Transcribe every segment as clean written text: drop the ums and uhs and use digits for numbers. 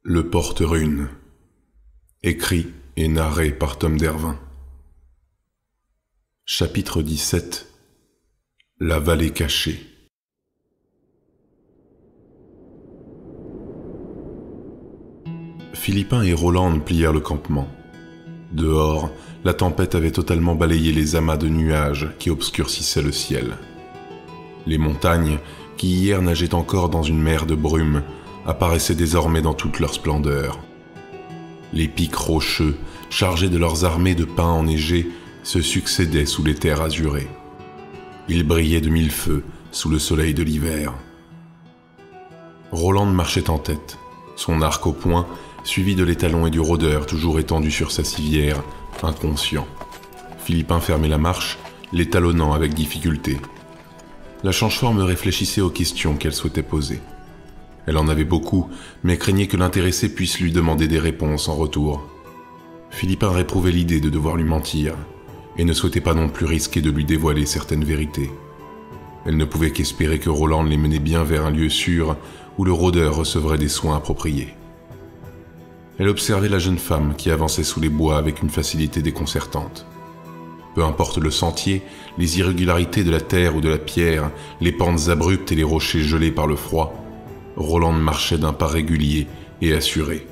Le Porte-Rune. Écrit et narré par Tom Dervin. Chapitre 17. La vallée cachée. Philippin et Roland plièrent le campement. Dehors, la tempête avait totalement balayé les amas de nuages qui obscurcissaient le ciel. Les montagnes, qui hier nageaient encore dans une mer de brume, apparaissaient désormais dans toute leur splendeur. Les pics rocheux, chargés de leurs armées de pins enneigés, se succédaient sous les terres azurées. Ils brillaient de mille feux sous le soleil de l'hiver. Roland marchait en tête, son arc au poing, suivi de l'étalon et du rôdeur toujours étendu sur sa civière, inconscient. Philippin fermait la marche, l'étalonnant avec difficulté. La change-forme réfléchissait aux questions qu'elle souhaitait poser. Elle en avait beaucoup, mais craignait que l'intéressé puisse lui demander des réponses en retour. Philippin réprouvait l'idée de devoir lui mentir, et ne souhaitait pas non plus risquer de lui dévoiler certaines vérités. Elle ne pouvait qu'espérer que Roland les menait bien vers un lieu sûr où le rôdeur recevrait des soins appropriés. Elle observait la jeune femme qui avançait sous les bois avec une facilité déconcertante. Peu importe le sentier, les irrégularités de la terre ou de la pierre, les pentes abruptes et les rochers gelés par le froid, Roland marchait d'un pas régulier et assuré.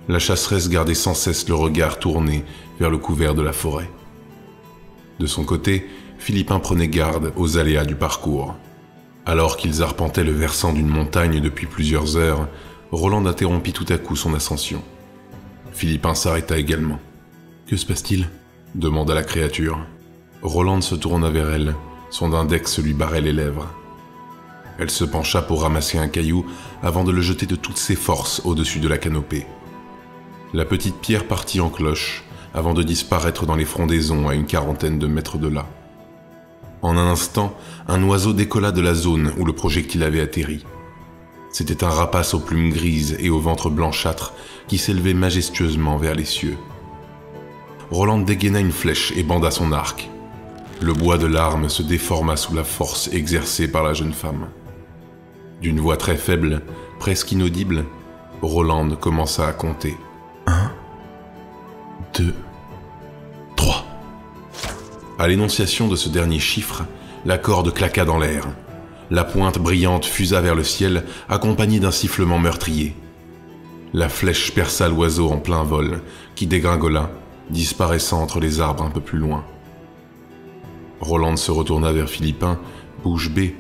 La chasseresse gardait sans cesse le regard tourné vers le couvert de la forêt. De son côté, Philippin prenait garde aux aléas du parcours. Alors qu'ils arpentaient le versant d'une montagne depuis plusieurs heures, Roland interrompit tout à coup son ascension. Philippin s'arrêta également. « Que se passe-t-il » demanda la créature. Roland se tourna vers elle, son index lui barrait les lèvres. Elle se pencha pour ramasser un caillou avant de le jeter de toutes ses forces au-dessus de la canopée. La petite pierre partit en cloche avant de disparaître dans les frondaisons à une quarantaine de mètres de là. En un instant, un oiseau décolla de la zone où le projectile avait atterri. C'était un rapace aux plumes grises et au ventre blanchâtre qui s'élevait majestueusement vers les cieux. Roland dégaina une flèche et banda son arc. Le bois de l'arme se déforma sous la force exercée par la jeune femme. D'une voix très faible, presque inaudible, Roland commença à compter. 1, 2, 3. À l'énonciation de ce dernier chiffre, la corde claqua dans l'air. La pointe brillante fusa vers le ciel, accompagnée d'un sifflement meurtrier. La flèche perça l'oiseau en plein vol, qui dégringola, disparaissant entre les arbres un peu plus loin. Roland se retourna vers Philippin, bouche bée,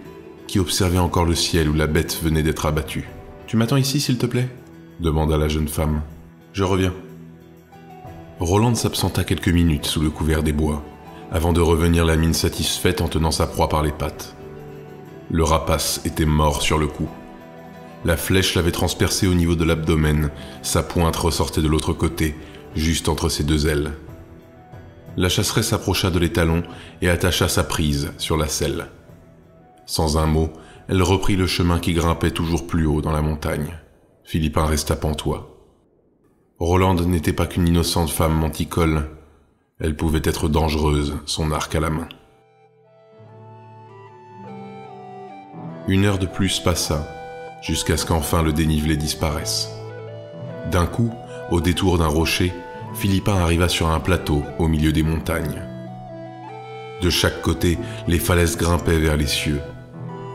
qui observait encore le ciel où la bête venait d'être abattue. « Tu m'attends ici, s'il te plaît » demanda la jeune femme. « Je reviens. » Roland s'absenta quelques minutes sous le couvert des bois, avant de revenir la mine satisfaite en tenant sa proie par les pattes. Le rapace était mort sur le coup. La flèche l'avait transpercé au niveau de l'abdomen, sa pointe ressortait de l'autre côté, juste entre ses deux ailes. La chasseresse s'approcha de l'étalon et attacha sa prise sur la selle. Sans un mot, elle reprit le chemin qui grimpait toujours plus haut dans la montagne. Philippin resta pantois. Roland n'était pas qu'une innocente femme manticole. Elle pouvait être dangereuse, son arc à la main. Une heure de plus passa, jusqu'à ce qu'enfin le dénivelé disparaisse. D'un coup, au détour d'un rocher, Philippin arriva sur un plateau au milieu des montagnes. De chaque côté, les falaises grimpaient vers les cieux.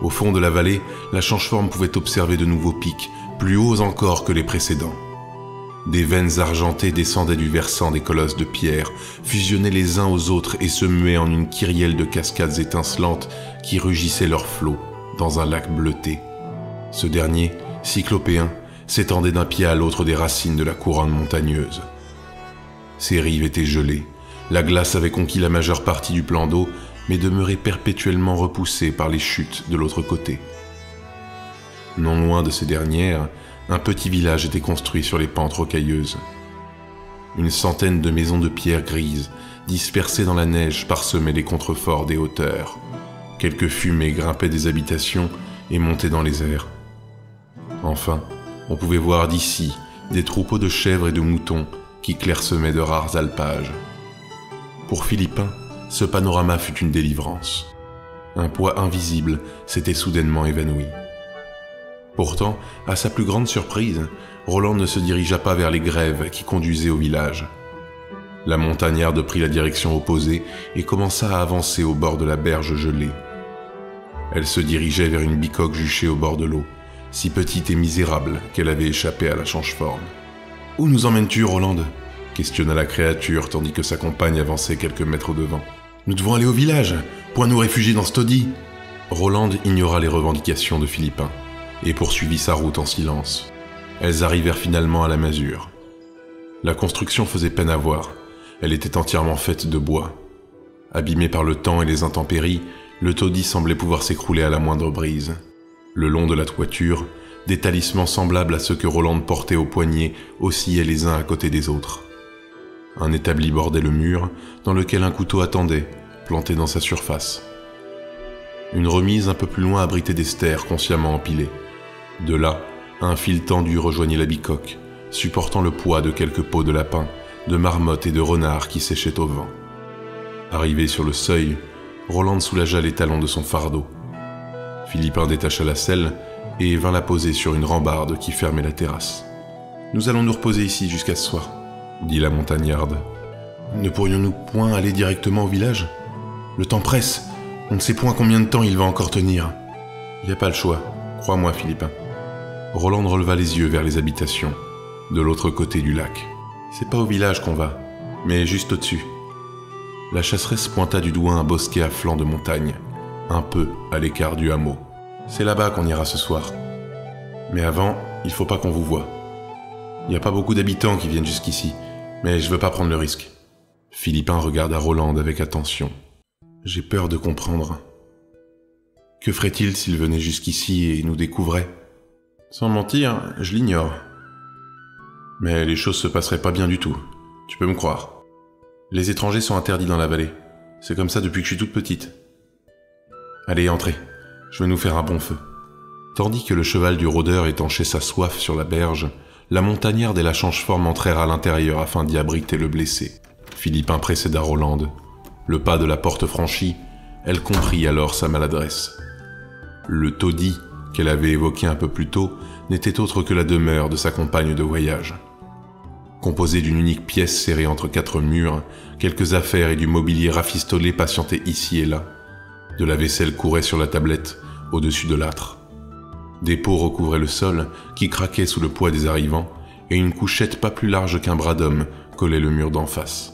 Au fond de la vallée, la change-forme pouvait observer de nouveaux pics, plus hauts encore que les précédents. Des veines argentées descendaient du versant des colosses de pierre, fusionnaient les uns aux autres et se muaient en une kyrielle de cascades étincelantes qui rugissaient leurs flots dans un lac bleuté. Ce dernier, cyclopéen, s'étendait d'un pied à l'autre des racines de la couronne montagneuse. Ses rives étaient gelées, la glace avait conquis la majeure partie du plan d'eau, mais demeurait perpétuellement repoussée par les chutes de l'autre côté. Non loin de ces dernières, un petit village était construit sur les pentes rocailleuses. Une centaine de maisons de pierre grise, dispersées dans la neige, parsemaient les contreforts des hauteurs. Quelques fumées grimpaient des habitations et montaient dans les airs. Enfin, on pouvait voir d'ici des troupeaux de chèvres et de moutons qui clairsemaient de rares alpages. Pour Philippin, ce panorama fut une délivrance. Un poids invisible s'était soudainement évanoui. Pourtant, à sa plus grande surprise, Roland ne se dirigea pas vers les grèves qui conduisaient au village. La montagnarde prit la direction opposée et commença à avancer au bord de la berge gelée. Elle se dirigeait vers une bicoque juchée au bord de l'eau, si petite et misérable qu'elle avait échappé à la change-forme. « Où nous emmènes-tu, Roland ?» questionna la créature tandis que sa compagne avançait quelques mètres devant. « Nous devons aller au village, point nous réfugier dans ce taudis. » Roland ignora les revendications de Philippin et poursuivit sa route en silence. Elles arrivèrent finalement à la masure. La construction faisait peine à voir, elle était entièrement faite de bois. Abîmé par le temps et les intempéries, le taudis semblait pouvoir s'écrouler à la moindre brise. Le long de la toiture, des talismans semblables à ceux que Roland portait au poignet oscillaient les uns à côté des autres. Un établi bordait le mur, dans lequel un couteau attendait, planté dans sa surface. Une remise un peu plus loin abritait des stères consciemment empilés. De là, un fil tendu rejoignait la bicoque, supportant le poids de quelques peaux de lapin, de marmottes et de renards qui séchaient au vent. Arrivé sur le seuil, Roland soulagea les talons de son fardeau. Philippin détacha la selle et vint la poser sur une rambarde qui fermait la terrasse. « Nous allons nous reposer ici jusqu'à ce soir, » dit la montagnarde. « Ne pourrions-nous point aller directement au village ? Le temps presse, on ne sait point combien de temps il va encore tenir. »« Il n'y a pas le choix, crois-moi, Philippin. » Roland releva les yeux vers les habitations, de l'autre côté du lac. « C'est pas au village qu'on va, mais juste au-dessus. » La chasseresse pointa du doigt un bosquet à flanc de montagne, un peu à l'écart du hameau. « C'est là-bas qu'on ira ce soir. Mais avant, il faut pas qu'on vous voie. Il n'y a pas beaucoup d'habitants qui viennent jusqu'ici, mais je veux pas prendre le risque. » Philippin regarda Roland avec attention. « J'ai peur de comprendre. Que ferait-il s'il venait jusqu'ici et nous découvrait ? Sans mentir, je l'ignore. Mais les choses se passeraient pas bien du tout, tu peux me croire. Les étrangers sont interdits dans la vallée. C'est comme ça depuis que je suis toute petite. Allez, entrez, je vais nous faire un bon feu. » Tandis que le cheval du rôdeur étanchait sa soif sur la berge, la montagnarde et la change-forme entrèrent à l'intérieur afin d'y abriter le blessé. Philippin précéda Roland. Le pas de la porte franchi, elle comprit alors sa maladresse. Le taudis qu'elle avait évoqué un peu plus tôt n'était autre que la demeure de sa compagne de voyage. Composée d'une unique pièce serrée entre 4 murs, quelques affaires et du mobilier rafistolé patientaient ici et là. De la vaisselle courait sur la tablette, au-dessus de l'âtre. Des pots recouvraient le sol, qui craquait sous le poids des arrivants, et une couchette pas plus large qu'un bras d'homme collait le mur d'en face.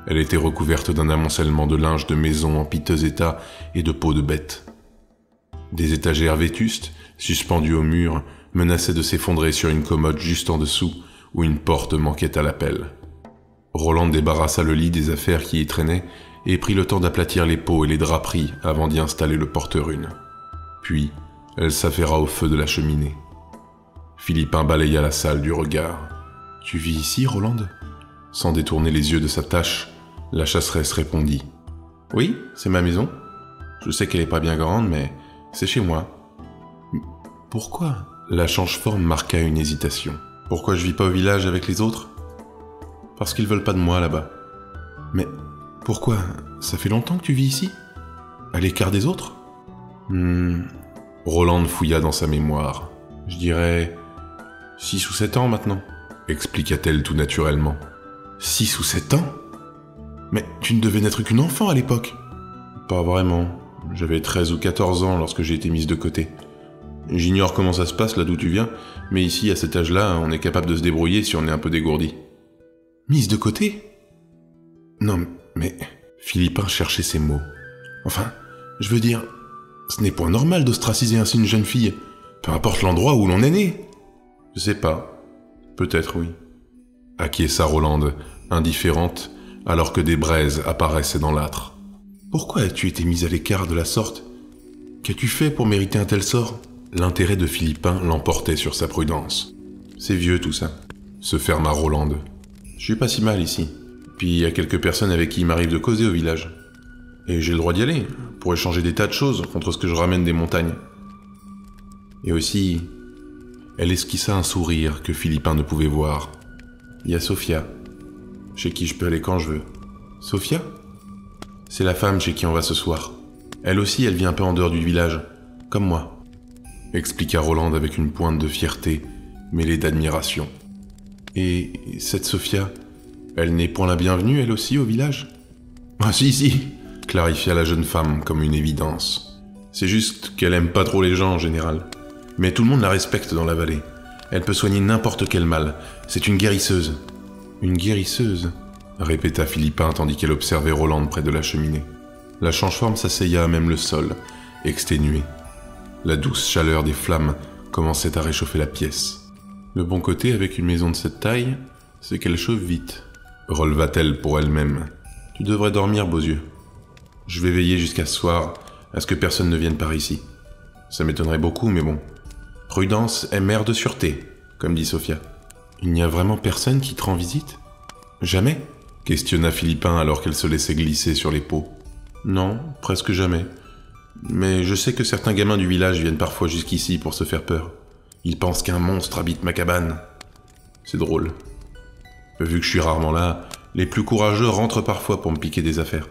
Elle était recouverte d'un amoncellement de linge de maison en piteux état et de peaux de bêtes. Des étagères vétustes, suspendues au mur, menaçaient de s'effondrer sur une commode juste en dessous, où une porte manquait à l'appel. Roland débarrassa le lit des affaires qui y traînaient et prit le temps d'aplatir les pots et les draperies avant d'y installer le porte-runes. Puis, elle s'affaira au feu de la cheminée. Philippin balaya la salle du regard. « Tu vis ici, Roland ?» Sans détourner les yeux de sa tâche, la chasseresse répondit. « Oui, c'est ma maison. Je sais qu'elle est pas bien grande, mais c'est chez moi. »« Pourquoi ?» La change-forme marqua une hésitation. « Pourquoi je vis pas au village avec les autres ? Parce qu'ils veulent pas de moi là-bas. »« Mais pourquoi ? Ça fait longtemps que tu vis ici ? À l'écart des autres ? » Roland fouilla dans sa mémoire. « Je dirais 6 ou 7 ans maintenant, » expliqua-t-elle tout naturellement. « 6 ou 7 ans ? Mais tu ne devais n'être qu'une enfant à l'époque. »« Pas vraiment. J'avais 13 ou 14 ans lorsque j'ai été mise de côté. J'ignore comment ça se passe là d'où tu viens, mais ici, à cet âge-là, on est capable de se débrouiller si on est un peu dégourdi. »« Mise de côté ? Non, mais... » Philippin cherchait ses mots. « Enfin, je veux dire, ce n'est point normal d'ostraciser ainsi une jeune fille, peu importe l'endroit où l'on est né. »« Je sais pas. Peut-être oui. » Acquiesça Roland, indifférente, alors que des braises apparaissaient dans l'âtre. « Pourquoi as-tu été mise à l'écart de la sorte ? Qu'as-tu fait pour mériter un tel sort ?» L'intérêt de Philippin l'emportait sur sa prudence. « C'est vieux tout ça. » se ferma Roland. « Je suis pas si mal ici. Puis il y a quelques personnes avec qui il m'arrive de causer au village. Et j'ai le droit d'y aller, pour échanger des tas de choses contre ce que je ramène des montagnes. Et aussi... » Elle esquissa un sourire que Philippin ne pouvait voir. « Il y a Sophia, chez qui je peux aller quand je veux. »« Sophia ? C'est la femme chez qui on va ce soir. Elle aussi, elle vit un peu en dehors du village, comme moi. » expliqua Roland avec une pointe de fierté mêlée d'admiration. Et cette Sophia, elle n'est point la bienvenue, elle aussi, au village ? Ah si, clarifia la jeune femme comme une évidence. C'est juste qu'elle aime pas trop les gens en général. Mais tout le monde la respecte dans la vallée. Elle peut soigner n'importe quel mal. C'est une guérisseuse. Une guérisseuse ? Répéta Philippin tandis qu'elle observait Rolande près de la cheminée. La change-forme s'asseya à même le sol, exténuée. La douce chaleur des flammes commençait à réchauffer la pièce. Le bon côté avec une maison de cette taille, c'est qu'elle chauffe vite, releva-t-elle pour elle-même. Tu devrais dormir, beaux yeux. Je vais veiller jusqu'à ce soir à ce que personne ne vienne par ici. Ça m'étonnerait beaucoup, mais bon. Prudence est mère de sûreté, comme dit Sophia. Il n'y a vraiment personne qui te rend visite ? Jamais ? Questionna Philippin alors qu'elle se laissait glisser sur les pots. Non, presque jamais. Mais je sais que certains gamins du village viennent parfois jusqu'ici pour se faire peur. Ils pensent qu'un monstre habite ma cabane. C'est drôle. Vu que je suis rarement là, les plus courageux rentrent parfois pour me piquer des affaires.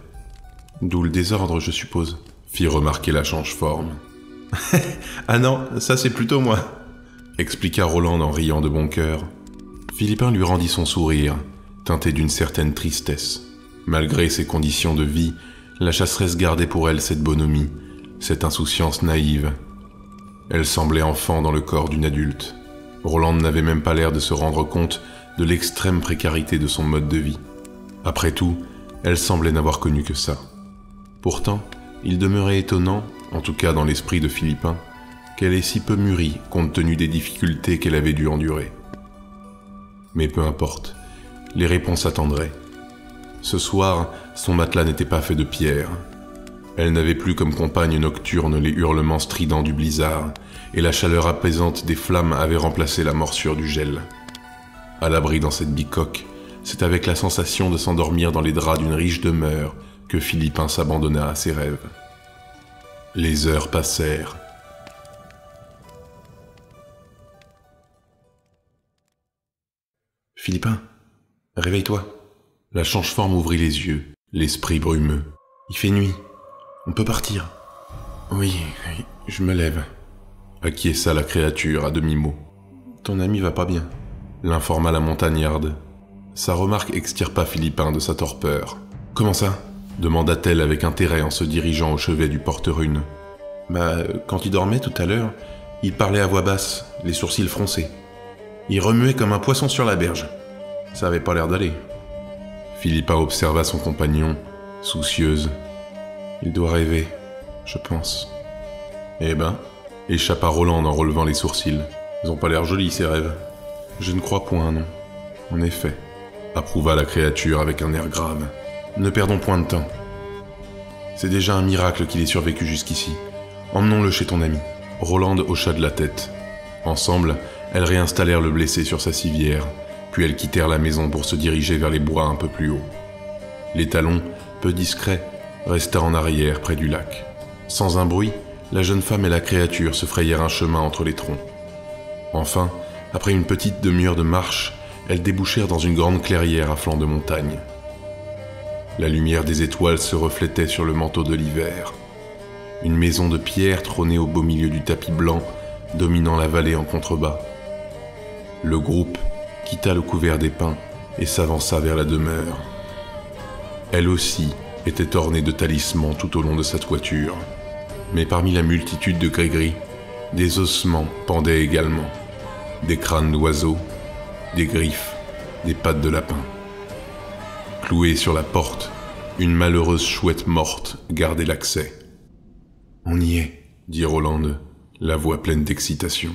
D'où le désordre, je suppose, fit remarquer la change-forme. Ah non, ça c'est plutôt moi, expliqua Rolande en riant de bon cœur. Philippin lui rendit son sourire, teinté d'une certaine tristesse. Malgré ses conditions de vie, la chasseresse gardait pour elle cette bonhomie, cette insouciance naïve. Elle semblait enfant dans le corps d'une adulte. Rolande n'avait même pas l'air de se rendre compte de l'extrême précarité de son mode de vie. Après tout, elle semblait n'avoir connu que ça. Pourtant, il demeurait étonnant, en tout cas dans l'esprit de Philippin, qu'elle ait si peu mûri compte tenu des difficultés qu'elle avait dû endurer. Mais peu importe, les réponses attendraient. Ce soir, son matelas n'était pas fait de pierre. Elle n'avait plus comme compagne nocturne les hurlements stridents du blizzard, et la chaleur apaisante des flammes avait remplacé la morsure du gel. À l'abri dans cette bicoque, c'est avec la sensation de s'endormir dans les draps d'une riche demeure que Philippin s'abandonna à ses rêves. Les heures passèrent. Philippin, réveille-toi. La change-forme ouvrit les yeux, l'esprit brumeux. Il fait nuit. On peut partir. Oui, je me lève. Acquiesça la créature à demi-mot. Ton ami va pas bien, l'informa la montagnarde. Sa remarque extirpa Philippin de sa torpeur. Comment ça ? Demanda-t-elle avec intérêt en se dirigeant au chevet du porte-rune. Quand il dormait tout à l'heure, il parlait à voix basse, les sourcils froncés. Il remuait comme un poisson sur la berge. Ça avait pas l'air d'aller. Philippin observa son compagnon, soucieuse. Il doit rêver, je pense. Eh ben, échappa Rolande en relevant les sourcils. Ils ont pas l'air jolis, ces rêves. Je ne crois point, non. En effet, approuva la créature avec un air grave. Ne perdons point de temps. C'est déjà un miracle qu'il ait survécu jusqu'ici. Emmenons-le chez ton ami. Rolande hocha de la tête. Ensemble, elles réinstallèrent le blessé sur sa civière, puis elles quittèrent la maison pour se diriger vers les bois un peu plus haut. L'étalon, peu discret, resta en arrière près du lac. Sans un bruit, la jeune femme et la créature se frayèrent un chemin entre les troncs. Enfin, après une petite demi-heure de marche, elles débouchèrent dans une grande clairière à flanc de montagne. La lumière des étoiles se reflétait sur le manteau de l'hiver. Une maison de pierre trônait au beau milieu du tapis blanc, dominant la vallée en contrebas. Le groupe quitta le couvert des pins et s'avança vers la demeure. Elle aussi était ornée de talismans tout au long de sa toiture. Mais parmi la multitude de gris-gris, des ossements pendaient également. Des crânes d'oiseaux, des griffes, des pattes de lapin. Clouée sur la porte, une malheureuse chouette morte gardait l'accès. « On y est », dit Rolande, la voix pleine d'excitation.